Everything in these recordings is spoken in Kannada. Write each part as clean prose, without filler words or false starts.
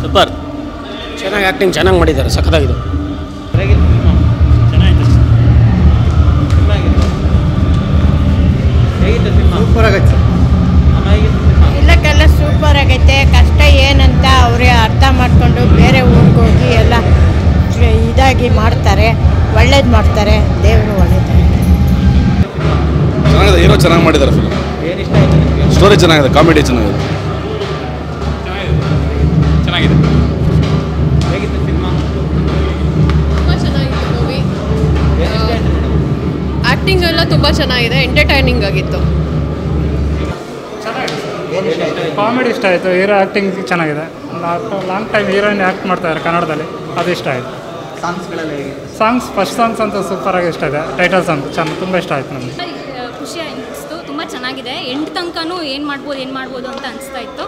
ಸೂಪರ್, ಚೆನ್ನಾಗಿ ಆ್ಯಕ್ಟಿಂಗ್ ಚೆನ್ನಾಗಿ ಮಾಡಿದ್ದಾರೆ, ಸಖತ್ತಾಗಿದೆ. ಸೂಪರ್ ಆಗೈತೆ. ಇಲ್ಲಕ್ಕೆಲ್ಲ ಸೂಪರ್ ಆಗೈತೆ. ಕಷ್ಟ ಏನಂತ ಅವರೇ ಅರ್ಥ ಮಾಡಿಕೊಂಡು ಬೇರೆ ಊರಿಗೆ ಹೋಗಿ ಎಲ್ಲ ಇದಾಗಿ ಮಾಡ್ತಾರೆ, ಒಳ್ಳೇದು ಮಾಡ್ತಾರೆ. ದೇವರು ಒಳ್ಳೇದು ಚೆನ್ನಾಗಿದೆ. ಹೀರೋ ಚೆನ್ನಾಗಿ ಮಾಡಿದ್ದಾರೆ. ಫಿಲ್ಮ್ ಸ್ಟೋರಿ ಚೆನ್ನಾಗಿದೆ, ಕಾಮಿಡಿ ಚೆನ್ನಾಗಿದೆ. ಚೆನ್ನಾಗಿದೆ. ತುಂಬ ಚೆನ್ನಾಗಿತ್ತು ಮೂವಿ. ಆ್ಯಕ್ಟಿಂಗ್ ಎಲ್ಲ ತುಂಬ ಚೆನ್ನಾಗಿದೆ, ಎಂಟರ್ಟೈನಿಂಗ್ ಆಗಿತ್ತು. ಕಾಮಿಡಿ ಇಷ್ಟ ಆಯಿತು. ಹೀರೋ ಆ್ಯಕ್ಟಿಂಗ್ ಚೆನ್ನಾಗಿದೆ. ಲಾಂಗ್ ಟೈಮ್ ಹೀರೋಯಿನ್ ಆ್ಯಕ್ಟ್ ಮಾಡ್ತಾಯಿದ್ದಾರೆ ಕನ್ನಡದಲ್ಲಿ, ಅದು ಇಷ್ಟ ಆಯಿತು. ಸಾಂಗ್ಸ್ ಫಸ್ಟ್ ಸಾಂಗ್ಸ್ ಅಂತ ಸೂಪರಾಗಿ ಇಷ್ಟ ಇದೆ. ಟೈಟಲ್ ಸಾಂಗ್ ತುಂಬ ಇಷ್ಟ ಆಯಿತು ನಮಗೆ. ಖುಷಿ ಅನಿಸ್ತು, ತುಂಬ ಚೆನ್ನಾಗಿದೆ. ಎಂಟು ತನಕನೂ ಏನು ಮಾಡ್ಬೋದು ಅಂತ ಅನಿಸ್ತಾ ಇತ್ತು.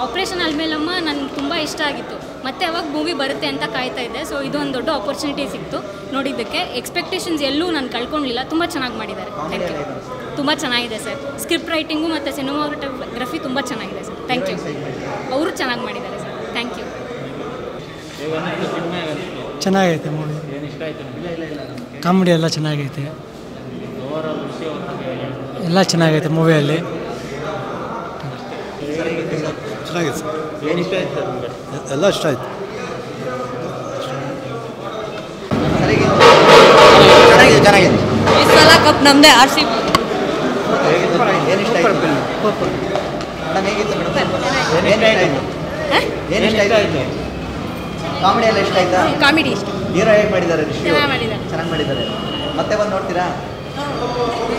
ಆಪ್ರೇಷನ್ ಅಲ್ಮೇಲಮ್ಮ ನನಗೆ ತುಂಬ ಇಷ್ಟ ಆಗಿತ್ತು. ಮತ್ತೆ ಯಾವಾಗ ಮೂವಿ ಬರುತ್ತೆ ಅಂತ ಕಾಯ್ತಾ ಇದ್ದೆ. ಸೊ ಇದೊಂದು ದೊಡ್ಡ ಆಪರ್ಚುನಿಟಿ ಸಿಕ್ತು ನೋಡಿದ್ದಕ್ಕೆ. ಎಕ್ಸ್ಪೆಕ್ಟೇಷನ್ಸ್ ಎಲ್ಲೂ ನಾನು ಕಳ್ಕೊಂಡಿಲ್ಲ. ತುಂಬ ಚೆನ್ನಾಗಿ ಮಾಡಿದ್ದಾರೆ. Thank you. ತುಂಬ ಚೆನ್ನಾಗಿದೆ ಸರ್. ಸ್ಕ್ರಿಪ್ಟ್ ರೈಟಿಂಗು ಮತ್ತು ಸಿನಿಮಾಗ್ರಫಿ ತುಂಬ ಚೆನ್ನಾಗಿದೆ ಸರ್. Thank you. ಅವರು ಚೆನ್ನಾಗಿ ಮಾಡಿದ್ದಾರೆ ಸರ್. Thank you. ಚೆನ್ನಾಗೈತೆ ಮೂವಿ. ಕಾಮಿಡಿ ಎಲ್ಲ ಚೆನ್ನಾಗೈತೆ. ಎಲ್ಲ ಚೆನ್ನಾಗೈತೆ ಮೂವಿಯಲ್ಲಿ. ಚೆನ್ನಾಗಿದೆ ಸರ್. ಎಲ್ಲ ಇಷ್ಟ ಆಯಿತು. ಚೆನ್ನಾಗಿದೆ. ಈ ಸಲ ಕಪ್ ನಮ್ಮದೇ RCB. ಕಾಮಿಡಿ ಎಲ್ಲ ಇಷ್ಟ ಆಯ್ತಾ? ಕಾಮಿಡಿ ಇಷ್ಟ. ಹೀರೋ ಹೇಗೆ ಮಾಡಿದ್ದಾರೆ? ಚೆನ್ನಾಗಿ ಮಾಡಿದ್ದಾರೆ. ಮತ್ತೆ ಬಂದು ನೋಡ್ತೀರಾ?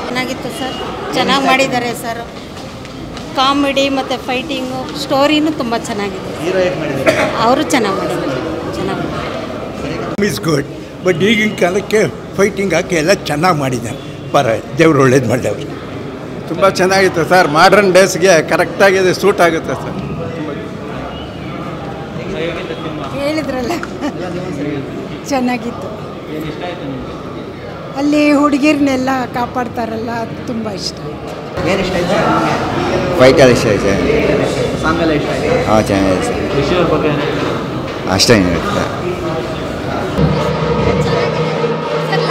ಚೆನ್ನಾಗಿತ್ತು ಸರ್. ಚೆನ್ನಾಗಿ ಮಾಡಿದ್ದಾರೆ ಸರ್. ಕಾಮಿಡಿ ಮತ್ತು ಫೈಟಿಂಗು ಸ್ಟೋರಿನೂ ತುಂಬ ಚೆನ್ನಾಗಿದೆ. ಹೀರೋ ಹೇಗೆ ಮಾಡಿದ್ದಾರೆ? ಅವರು ಚೆನ್ನಾಗಿ ಮಾಡಿದ್ದಾರೆ. Is good. ಬಟ್ ಈಗಿನ ಕಾಲಕ್ಕೆ ಫೈಟಿಂಗ್ ಹಾಕಿ ಎಲ್ಲ ಚೆನ್ನಾಗಿ ಮಾಡಿದ್ದಾರೆ. ದೇವ್ರು ಒಳ್ಳೇದು ಮಾಡಿದವ್ರು. ತುಂಬ ಚೆನ್ನಾಗಿತ್ತು ಸರ್. ಮಾಡ್ರನ್ ಡೇಸ್ಗೆ ಕರೆಕ್ಟಾಗಿದೆ, ಸೂಟ್ ಆಗುತ್ತೆ ಸರ್. ಹೇಳಿದ್ರಲ್ಲ, ಚೆನ್ನಾಗಿತ್ತು. ಅಲ್ಲಿ ಹುಡುಗಿರ್ನೆಲ್ಲ ಕಾಪಾಡ್ತಾರಲ್ಲ, ಅದು ತುಂಬ ಇಷ್ಟ ಆಯಿತು. ಏನು ಇಷ್ಟ ಆಯ್ತು? ಫೈಟ್ ಎಲ್ಲ ಇಷ್ಟ ಆಯ್ತು. ಸಾಂಗ್ ಎಲ್ಲ ಇಷ್ಟ ಆಯ್ತು. ಹಾಂ ಚೆನ್ನಾಗಿದೆ ಸರ್. ಋಷಿಯವ್ರ ಬಗ್ಗೆ ಅಷ್ಟೇ ಏನಿರುತ್ತೆ ಸರ್.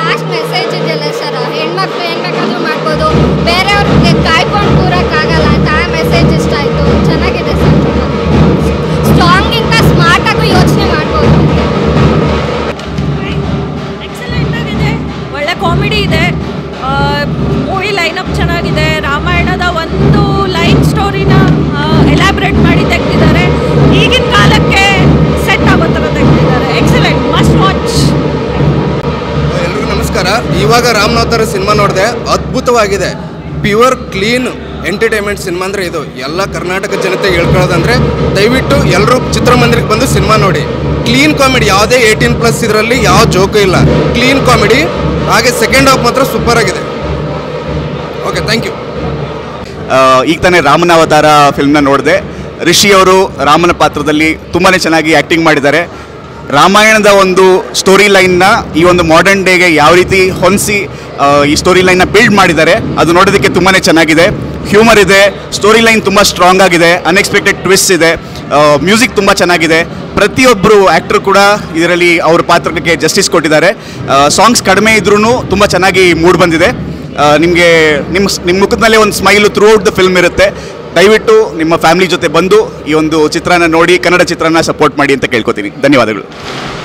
ಲಾಸ್ಟ್ ಮೆಸೇಜ್ ಇದೆಯಲ್ಲ ಸರ್, ಹೆಣ್ಮಕ್ಳು ಏನು ಬೇಕಾದರೂ ಮಾಡ್ಬೋದು, ಬೇರೆಯವ್ರಿಗೆ ಕಾಯ್ಕೊಂಡು ಕೂರೋಕ್ಕಾಗಲ್ಲ ಅಂತ ಆ ಮೆಸೇಜ್ ಇಷ್ಟ ಆಯಿತು. ಚೆನ್ನಾಗಿದೆ ಸರ್. ಸ್ಟ್ರಾಂಗಿಂತ ಸ್ಮಾರ್ಟಾಗೂ ಯೋಚನೆ ಮಾಡ್ಬೋದು. ಎಕ್ಸಲೆಂಟ್ ಆಗಿದೆ. ಒಳ್ಳೆ ಕಾಮಿಡಿ ಇದೆ. ಮೂವಿ ಲೈನಪ್ ಚೆನ್ನಾಗಿದೆ. ರಾಮಾಯಣದ ಒಂದು ಲೈನ್ ಸ್ಟೋರಿನ ಎಲಾಬ್ರೇಟ್ ಮಾಡಿ ತೆಗೆದಿದ್ದಾರೆ. ಈಗಿನ ಕಾಲಕ್ಕೆ ಸೆಟ್ ಆಗೋ ಥರ ತೆಗೆದಿದ್ದಾರೆ. Excellent, must watch. ಎಲ್ರಿಗೂ ನಮಸ್ಕಾರ. ಇವಾಗ ರಾಮನಾಥರ ಸಿನಿಮಾ ನೋಡಿದೆ, ಅದ್ಭುತವಾಗಿದೆ. ಪ್ಯೂರ್ ಕ್ಲೀನ್ ಎಂಟರ್ಟೈನ್ಮೆಂಟ್ ಸಿನಿಮಾ ಅಂದರೆ ಇದು. ಎಲ್ಲ ಕರ್ನಾಟಕ ಜನತೆಗೆ ಹೇಳ್ಕೊಳ್ಳೋದಂದರೆ ದಯವಿಟ್ಟು ಎಲ್ಲರೂ ಚಿತ್ರಮಂದಿರಕ್ಕೆ ಬಂದು ಸಿನಿಮಾ ನೋಡಿ. ಕ್ಲೀನ್ ಕಾಮಿಡಿ, ಯಾವುದೇ 18+ ಇದರಲ್ಲಿ ಯಾವ ಜೋಕು ಇಲ್ಲ. Clean comedy. ಹಾಗೆ ಸೆಕೆಂಡ್ ಹಾಫ್ ಮಾತ್ರ ಸೂಪರ್ ಆಗಿದೆ. Okay, thank you. ಈಗ ತಾನೇ ರಾಮನ ಅವತಾರ ಫಿಲ್ಮ್ನ ನೋಡಿದೆ. ರಿಷಿ ಅವರು ರಾಮನ ಪಾತ್ರದಲ್ಲಿ ತುಂಬಾ ಚೆನ್ನಾಗಿ ಆ್ಯಕ್ಟಿಂಗ್ ಮಾಡಿದ್ದಾರೆ. ರಾಮಾಯಣದ ಒಂದು ಸ್ಟೋರಿ ಲೈನ್ನ ಈ ಒಂದು ಮಾಡರ್ನ್ ಡೇಗೆ ಯಾವ ರೀತಿ ಹೊಂದಿಸಿ ಈ ಸ್ಟೋರಿ ಲೈನ್ನ ಬಿಲ್ಡ್ ಮಾಡಿದ್ದಾರೆ, ಅದು ನೋಡೋದಕ್ಕೆ ತುಂಬಾ ಚೆನ್ನಾಗಿದೆ. ಹ್ಯೂಮರ್ ಇದೆ, ಸ್ಟೋರಿ ಲೈನ್ ತುಂಬ ಸ್ಟ್ರಾಂಗ್ ಆಗಿದೆ, ಅನ್ಎಕ್ಸ್ಪೆಕ್ಟೆಡ್ ಟ್ವಿಸ್ಟ್ ಇದೆ, ಮ್ಯೂಸಿಕ್ ತುಂಬ ಚೆನ್ನಾಗಿದೆ. ಪ್ರತಿಯೊಬ್ಬರು ಆ್ಯಕ್ಟರ್ ಕೂಡ ಇದರಲ್ಲಿ ಅವ್ರ ಪಾತ್ರಕ್ಕೆ ಜಸ್ಟಿಸ್ ಕೊಟ್ಟಿದ್ದಾರೆ. ಸಾಂಗ್ಸ್ ಕಡಿಮೆ ಇದ್ರೂ ತುಂಬ ಚೆನ್ನಾಗಿ ಮೂಡ್ ಬಂದಿದೆ. ನಿಮಗೆ ನಿಮ್ಮ ಮುಖದಲ್ಲೇ ಒಂದು smile through out the film ಇರುತ್ತೆ. ದಯವಿಟ್ಟು ನಿಮ್ಮ ಫ್ಯಾಮಿಲಿ ಜೊತೆ ಬಂದು ಈ ಒಂದು ಚಿತ್ರನ ನೋಡಿ, ಕನ್ನಡ ಚಿತ್ರನ ಸಪೋರ್ಟ್ ಮಾಡಿ ಅಂತ ಕೇಳ್ಕೊತೀನಿ. ಧನ್ಯವಾದಗಳು.